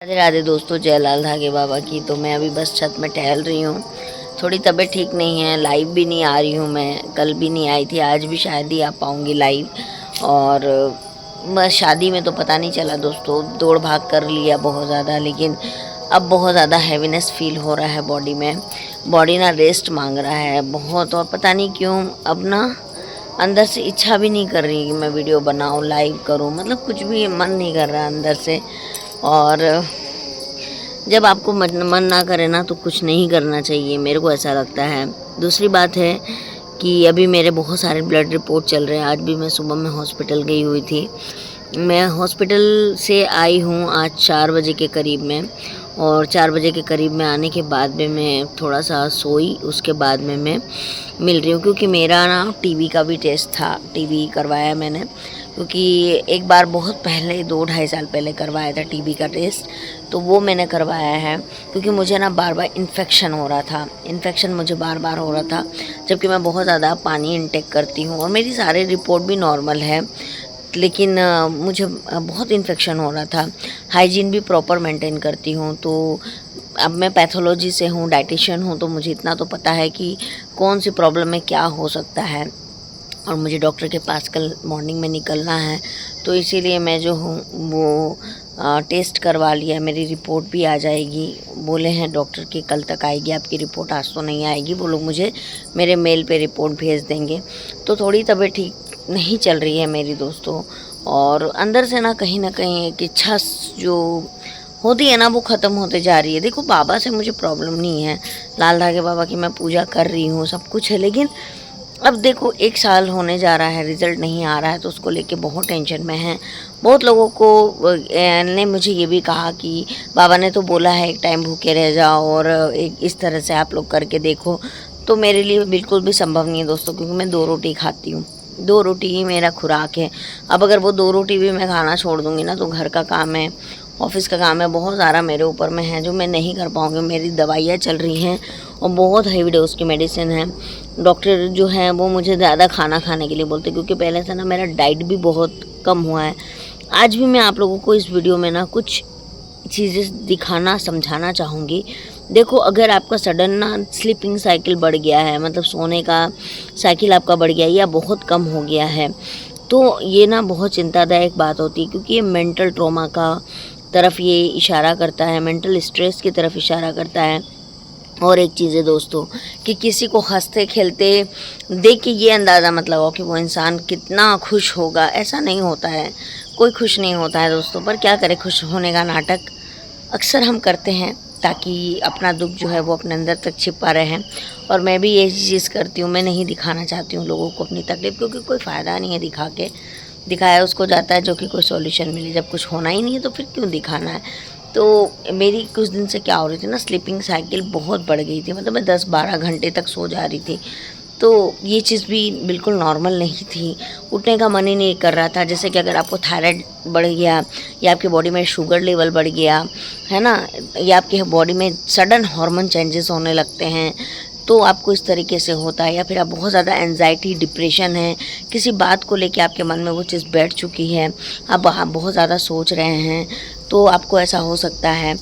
राधे राधे दोस्तों, जय लाल धागे बाबा की। तो मैं अभी बस छत में टहल रही हूँ। थोड़ी तबीयत ठीक नहीं है, लाइव भी नहीं आ रही हूँ। मैं कल भी नहीं आई थी, आज भी शायद ही आ पाऊँगी लाइव। और बस शादी में तो पता नहीं चला दोस्तों, दौड़ भाग कर लिया बहुत ज़्यादा। लेकिन अब बहुत ज़्यादा हैवीनेस फील हो रहा है बॉडी में। बॉडी ना रेस्ट मांग रहा है बहुत, और पता नहीं क्यों अब ना अंदर से इच्छा भी नहीं कर रही कि मैं वीडियो बनाऊँ, लाइव करूँ। मतलब कुछ भी मन नहीं कर रहा अंदर से। और जब आपको मन ना करे ना तो कुछ नहीं करना चाहिए, मेरे को ऐसा लगता है। दूसरी बात है कि अभी मेरे बहुत सारे ब्लड रिपोर्ट चल रहे हैं। आज भी मैं सुबह में हॉस्पिटल गई हुई थी। मैं हॉस्पिटल से आई हूँ आज 4 बजे के करीब में। और 4 बजे के करीब में आने के बाद में मैं थोड़ा सा सोई, उसके बाद में मैं मिल रही हूँ। क्योंकि मेरा ना टीबी का भी टेस्ट था, टीबी करवाया मैंने। क्योंकि एक बार बहुत पहले 2-2.5 साल पहले करवाया था टीबी का टेस्ट, तो वो मैंने करवाया है। क्योंकि मुझे ना बार बार इन्फेक्शन हो रहा था, इन्फेक्शन मुझे बार बार हो रहा था, जबकि मैं बहुत ज़्यादा पानी इनटेक करती हूँ और मेरी सारी रिपोर्ट भी नॉर्मल है। लेकिन मुझे बहुत इन्फेक्शन हो रहा था। हाइजीन भी प्रॉपर मेंटेन करती हूँ। तो अब मैं पैथोलॉजी से हूँ, डाइटिशियन हूँ, तो मुझे इतना तो पता है कि कौन सी प्रॉब्लम में क्या हो सकता है। और मुझे डॉक्टर के पास कल मॉर्निंग में निकलना है, तो इसीलिए मैं जो हूँ वो टेस्ट करवा लिया। मेरी रिपोर्ट भी आ जाएगी, बोले हैं डॉक्टर कि कल तक आएगी आपकी रिपोर्ट, आज तो नहीं आएगी। वो लोग मुझे मेरे मेल पे रिपोर्ट भेज देंगे। तो थोड़ी तबीयत ठीक नहीं चल रही है मेरी दोस्तों। और अंदर से ना कहीं एक इच्छा जो होती है ना, वो ख़त्म होते जा रही है। देखो, बाबा से मुझे प्रॉब्लम नहीं है, लाल धागे बाबा की मैं पूजा कर रही हूँ, सब कुछ है। लेकिन अब देखो 1 साल होने जा रहा है, रिज़ल्ट नहीं आ रहा है, तो उसको लेके बहुत टेंशन में है। बहुत लोगों को ने मुझे ये भी कहा कि बाबा ने तो बोला है एक टाइम भूखे रह जाओ और एक इस तरह से आप लोग करके देखो। तो मेरे लिए बिल्कुल भी संभव नहीं है दोस्तों, क्योंकि मैं 2 रोटी खाती हूँ, 2 रोटी ही मेरा खुराक है। अब अगर वो 2 रोटी भी मैं खाना छोड़ दूँगी ना, तो घर का काम है, ऑफिस का काम है, बहुत सारा मेरे ऊपर में है जो मैं नहीं कर पाऊँगी। मेरी दवाइयाँ चल रही हैं और बहुत हेवी डोज की मेडिसिन है। डॉक्टर जो हैं वो मुझे ज़्यादा खाना खाने के लिए बोलते हैं, क्योंकि पहले से ना मेरा डाइट भी बहुत कम हुआ है। आज भी मैं आप लोगों को इस वीडियो में ना कुछ चीज़ें दिखाना, समझाना चाहूँगी। देखो, अगर आपका सडन ना स्लीपिंग साइकिल बढ़ गया है, मतलब सोने का साइकिल आपका बढ़ गया है या बहुत कम हो गया है, तो ये ना बहुत चिंतादायक बात होती है। क्योंकि ये मेंटल ट्रॉमा का तरफ ये इशारा करता है, मेंटल स्ट्रेस की तरफ इशारा करता है। और एक चीज़ है दोस्तों, कि किसी को हंसते खेलते देख के ये अंदाज़ा मत लगाओ कि वो इंसान कितना खुश होगा। ऐसा नहीं होता है, कोई खुश नहीं होता है दोस्तों। पर क्या करें, खुश होने का नाटक अक्सर हम करते हैं, ताकि अपना दुख जो है वो अपने अंदर तक छिपा रहे। और मैं भी यही चीज़ करती हूँ, मैं नहीं दिखाना चाहती हूँ लोगों को अपनी तकलीफ़, क्योंकि कोई फ़ायदा नहीं है दिखा के। दिखाया उसको जाता है जो कि कोई सॉल्यूशन मिले, जब कुछ होना ही नहीं है तो फिर क्यों दिखाना है। तो मेरी कुछ दिन से क्या हो रही थी ना, स्लीपिंग साइकिल बहुत बढ़ गई थी। मतलब मैं 10-12 घंटे तक सो जा रही थी। तो ये चीज़ भी बिल्कुल नॉर्मल नहीं थी। उठने का मन ही नहीं कर रहा था। जैसे कि अगर आपको थायराइड बढ़ गया, या आपकी बॉडी में शुगर लेवल बढ़ गया है ना, या आपकी बॉडी में सडन हार्मोन चेंजेस होने लगते हैं, तो आपको इस तरीके से होता है। या फिर आप बहुत ज़्यादा एंजाइटी, डिप्रेशन है, किसी बात को लेके आपके मन में वो चीज़ बैठ चुकी है, आप बहुत ज़्यादा सोच रहे हैं, तो आपको ऐसा हो सकता है।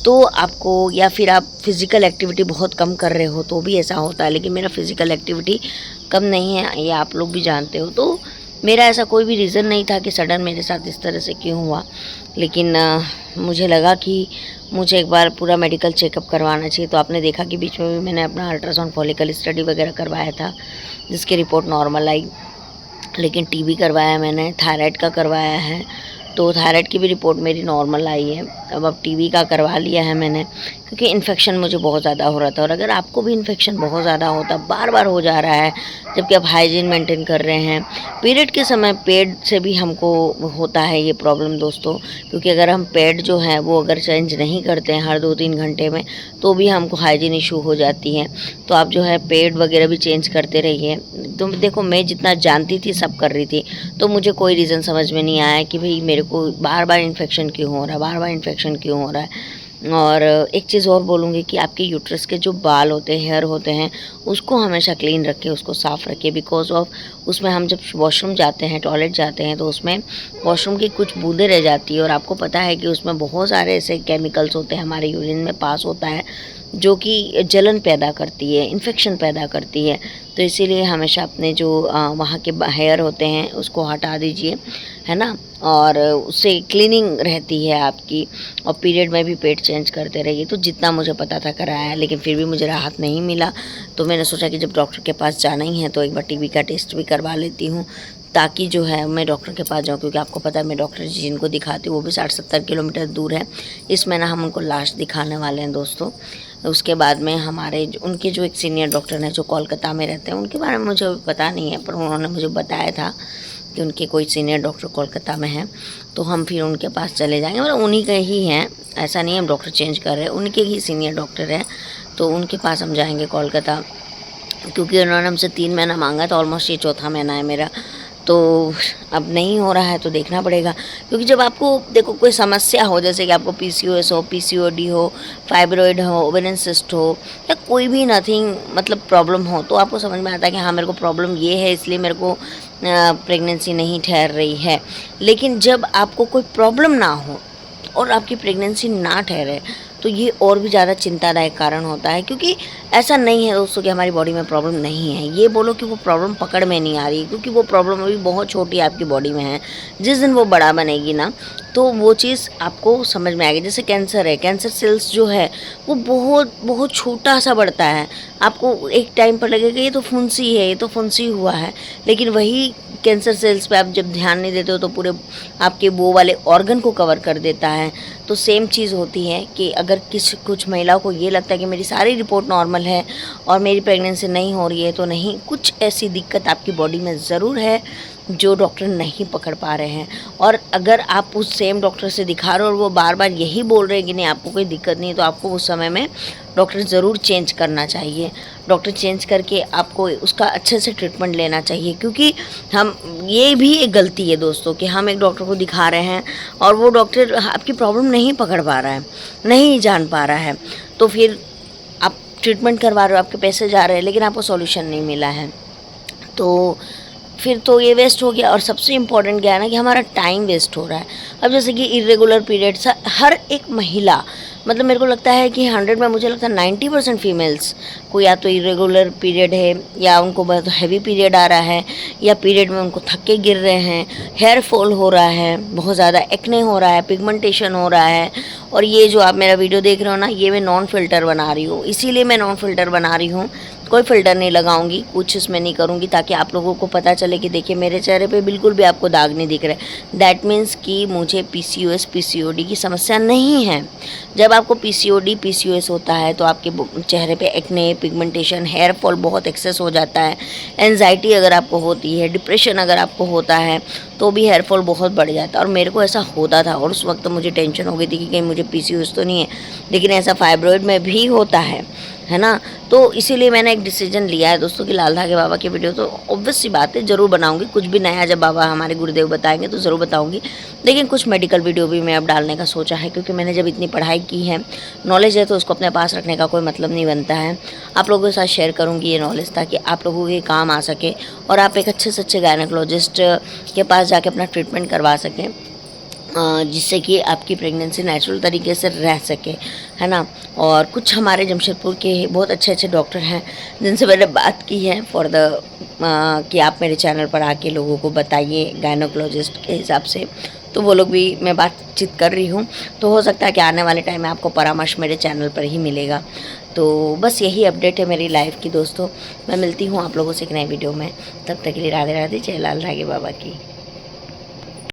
तो आपको, या फिर आप फिज़िकल एक्टिविटी बहुत कम कर रहे हो तो भी ऐसा होता है। लेकिन मेरा फिज़िकल एक्टिविटी कम नहीं है, ये आप लोग भी जानते हो। तो मेरा ऐसा कोई भी रीज़न नहीं था कि सडन मेरे साथ इस तरह से क्यों हुआ। लेकिन मुझे लगा कि मुझे एक बार पूरा मेडिकल चेकअप करवाना चाहिए। तो आपने देखा कि बीच में भी मैंने अपना अल्ट्रासाउंड फॉलिकल स्टडी वगैरह करवाया था, जिसकी रिपोर्ट नॉर्मल आई। लेकिन टीबी करवाया मैंने, थायराइड का करवाया है, तो थायराइड की भी रिपोर्ट मेरी नॉर्मल आई है। अब टीबी का करवा लिया है मैंने, क्योंकि इन्फेक्शन मुझे बहुत ज़्यादा हो रहा था। और अगर आपको भी इन्फेक्शन बहुत ज़्यादा होता, बार बार हो जा रहा है, जबकि आप हाइजीन मेंटेन कर रहे हैं, पीरियड के समय पेड से भी हमको होता है ये प्रॉब्लम दोस्तों। क्योंकि अगर हम पेड जो है वो अगर चेंज नहीं करते हैं हर 2-3 घंटे में, तो भी हमको हाइजीन इशू हो जाती है। तो आप जो है पेड वगैरह भी चेंज करते रहिए। तो देखो, मैं जितना जानती थी सब कर रही थी, तो मुझे कोई रीज़न समझ में नहीं आया कि भाई मेरे को बार बार इन्फेक्शन क्यों हो रहा है, बार बार इन्फेक्शन क्यों हो रहा है। और एक चीज़ और बोलूँगी कि आपके यूट्रस के जो बाल होते हैं, हेयर होते हैं, उसको हमेशा क्लीन रखें, उसको साफ़ रखें, बिकॉज़ ऑफ उसमें हम जब वॉशरूम जाते हैं, टॉयलेट जाते हैं, तो उसमें वॉशरूम की कुछ बूंदें रह जाती है और आपको पता है कि उसमें बहुत सारे ऐसे केमिकल्स होते हैं, हमारे यूरिन में पास होता है, जो कि जलन पैदा करती है, इन्फेक्शन पैदा करती है। तो इसीलिए हमेशा अपने जो वहाँ के हेयर होते हैं उसको हटा दीजिए, है ना। और उससे क्लीनिंग रहती है आपकी। और पीरियड में भी पेड चेंज करते रहिए। तो जितना मुझे पता था कराया, लेकिन फिर भी मुझे राहत नहीं मिला। तो मैंने सोचा कि जब डॉक्टर के पास जाना ही है तो एक बार टीबी का टेस्ट भी करवा लेती हूँ, ताकि जो है मैं डॉक्टर के पास जाऊँ, क्योंकि आपको पता है मैं डॉक्टर जिनको दिखाती हूँ वो भी 60-70 किलोमीटर दूर है। इस महीना हम उनको लास्ट दिखाने वाले हैं दोस्तों। उसके बाद में हमारे उनके जो एक सीनियर डॉक्टर हैं जो कोलकाता में रहते हैं, उनके बारे में मुझे पता नहीं है, पर उन्होंने मुझे बताया था कि उनके कोई सीनियर डॉक्टर कोलकाता में हैं। तो हम फिर उनके पास चले जाएंगे, मतलब उन्हीं के ही हैं, ऐसा नहीं है हम डॉक्टर चेंज कर रहे हैं, उनके ही सीनियर डॉक्टर हैं। तो उनके पास हम जाएंगे कोलकाता, क्योंकि उन्होंने हमसे 3 महीना मांगा था, ऑलमोस्ट ये चौथा महीना है मेरा। तो अब नहीं हो रहा है तो देखना पड़ेगा, क्योंकि जब आपको देखो कोई समस्या हो, जैसे कि आपको पीसीओएस हो, पीसीओडी हो, फाइब्रॉइड हो, ओवेरियन सिस्ट हो, या कोई भी नथिंग मतलब प्रॉब्लम हो, तो आपको समझ में आता है कि हाँ मेरे को प्रॉब्लम ये है, इसलिए मेरे को प्रेगनेंसी नहीं ठहर रही है। लेकिन जब आपको कोई प्रॉब्लम ना हो और आपकी प्रेगनेंसी ना ठहरे, तो ये और भी ज़्यादा चिंतादायक कारण होता है। क्योंकि ऐसा नहीं है दोस्तों कि हमारी बॉडी में प्रॉब्लम नहीं है, ये बोलो कि वो प्रॉब्लम पकड़ में नहीं आ रही है, क्योंकि वो प्रॉब्लम अभी बहुत छोटी आपकी बॉडी में है। जिस दिन वो बड़ा बनेगी ना, तो वो चीज़ आपको समझ में आएगी। जैसे कैंसर है, कैंसर सेल्स जो है वो बहुत बहुत छोटा सा बढ़ता है। आपको एक टाइम पर लगेगा ये तो फुंसी है, ये तो फुंसी हुआ है, लेकिन वही कैंसर सेल्स पे आप जब ध्यान नहीं देते हो तो पूरे आपके वो वाले ऑर्गन को कवर कर देता है। तो सेम चीज़ होती है कि अगर कुछ महिलाओं को ये लगता है कि मेरी सारी रिपोर्ट नॉर्मल है और मेरी प्रेगनेंसी नहीं हो रही है, तो नहीं, कुछ ऐसी दिक्कत आपकी बॉडी में ज़रूर है जो डॉक्टर नहीं पकड़ पा रहे हैं। और अगर आप उस सेम डॉक्टर से दिखा रहे हो और वो बार बार यही बोल रहे हैं कि नहीं आपको कोई दिक्कत नहीं है, तो आपको उस समय में डॉक्टर ज़रूर चेंज करना चाहिए। डॉक्टर चेंज करके आपको उसका अच्छे से ट्रीटमेंट लेना चाहिए, क्योंकि हम ये भी एक गलती है दोस्तों कि हम एक डॉक्टर को दिखा रहे हैं और वो डॉक्टर आपकी प्रॉब्लम नहीं पकड़ पा रहा है, नहीं जान पा रहा है, तो फिर आप ट्रीटमेंट करवा रहे हो, आपके पैसे जा रहे हैं, लेकिन आपको सॉल्यूशन नहीं मिला है, तो फिर तो ये वेस्ट हो गया। और सबसे इम्पॉर्टेंट क्या है ना कि हमारा टाइम वेस्ट हो रहा है। अब जैसे कि इरेगुलर पीरियड्स, हर एक महिला, मतलब मेरे को लगता है कि 100 में मुझे लगता है 90% फीमेल्स को या तो इरेगुलर पीरियड है, या उनको बहुत हैवी पीरियड आ रहा है, या पीरियड में उनको थक्के गिर रहे हैं, हेयर फॉल हो रहा है, बहुत ज़्यादा एक्ने हो रहा है, पिगमेंटेशन हो रहा है। और ये जो आप मेरा वीडियो देख रहे हो ना, ये मैं नॉन फिल्टर बना रही हूँ, इसीलिए मैं नॉन फिल्टर बना रही हूँ, कोई फ़िल्टर नहीं लगाऊंगी, कुछ इसमें नहीं करूँगी, ताकि आप लोगों को पता चले कि देखिए मेरे चेहरे पे बिल्कुल भी आपको दाग नहीं दिख रहे। दैट मीन्स कि मुझे पीसीओएस पीसीओडी की समस्या नहीं है। जब आपको पीसीओडी पीसीओएस होता है तो आपके चेहरे पे एक्ने, पिगमेंटेशन, हेयर फॉल बहुत एक्सेस हो जाता है। एंजाइटी अगर आपको होती है, डिप्रेशन अगर आपको होता है, तो भी हेयर फॉल बहुत बढ़ जाता है। और मेरे को ऐसा होता था और उस वक्त तो मुझे टेंशन हो गई थी कि कहीं मुझे पीसीओएस तो नहीं है, लेकिन ऐसा फाइब्रॉइड में भी होता है ना। तो इसीलिए मैंने एक डिसीजन लिया है दोस्तों कि लाल धागे बाबा की वीडियो तो ऑब्वियस सी बात है ज़रूर बनाऊंगी। कुछ भी नया जब बाबा हमारे गुरुदेव बताएंगे तो ज़रूर बताऊंगी, लेकिन कुछ मेडिकल वीडियो भी मैं अब डालने का सोचा है, क्योंकि मैंने जब इतनी पढ़ाई की है, नॉलेज है, तो उसको अपने पास रखने का कोई मतलब नहीं बनता है। आप लोगों के साथ शेयर करूँगी ये नॉलेज, ताकि आप लोगों के काम आ सके और आप एक अच्छे से अच्छे गायनेकोलॉजिस्ट के पास जाके अपना ट्रीटमेंट करवा सकें, जिससे कि आपकी प्रेगनेंसी नेचुरल तरीके से रह सके, है ना। और कुछ हमारे जमशेदपुर के बहुत अच्छे अच्छे डॉक्टर हैं जिनसे मैंने बात की है फॉर द कि आप मेरे चैनल पर आके लोगों को बताइए गायनेकोलॉजिस्ट के हिसाब से, तो वो लोग भी मैं बातचीत कर रही हूँ। तो हो सकता है कि आने वाले टाइम में आपको परामर्श मेरे चैनल पर ही मिलेगा। तो बस यही अपडेट है मेरी लाइफ की दोस्तों। मैं मिलती हूँ आप लोगों से एक नए वीडियो में, तब तक के लिए राधे राधे, जय लाल धागे बाबा की।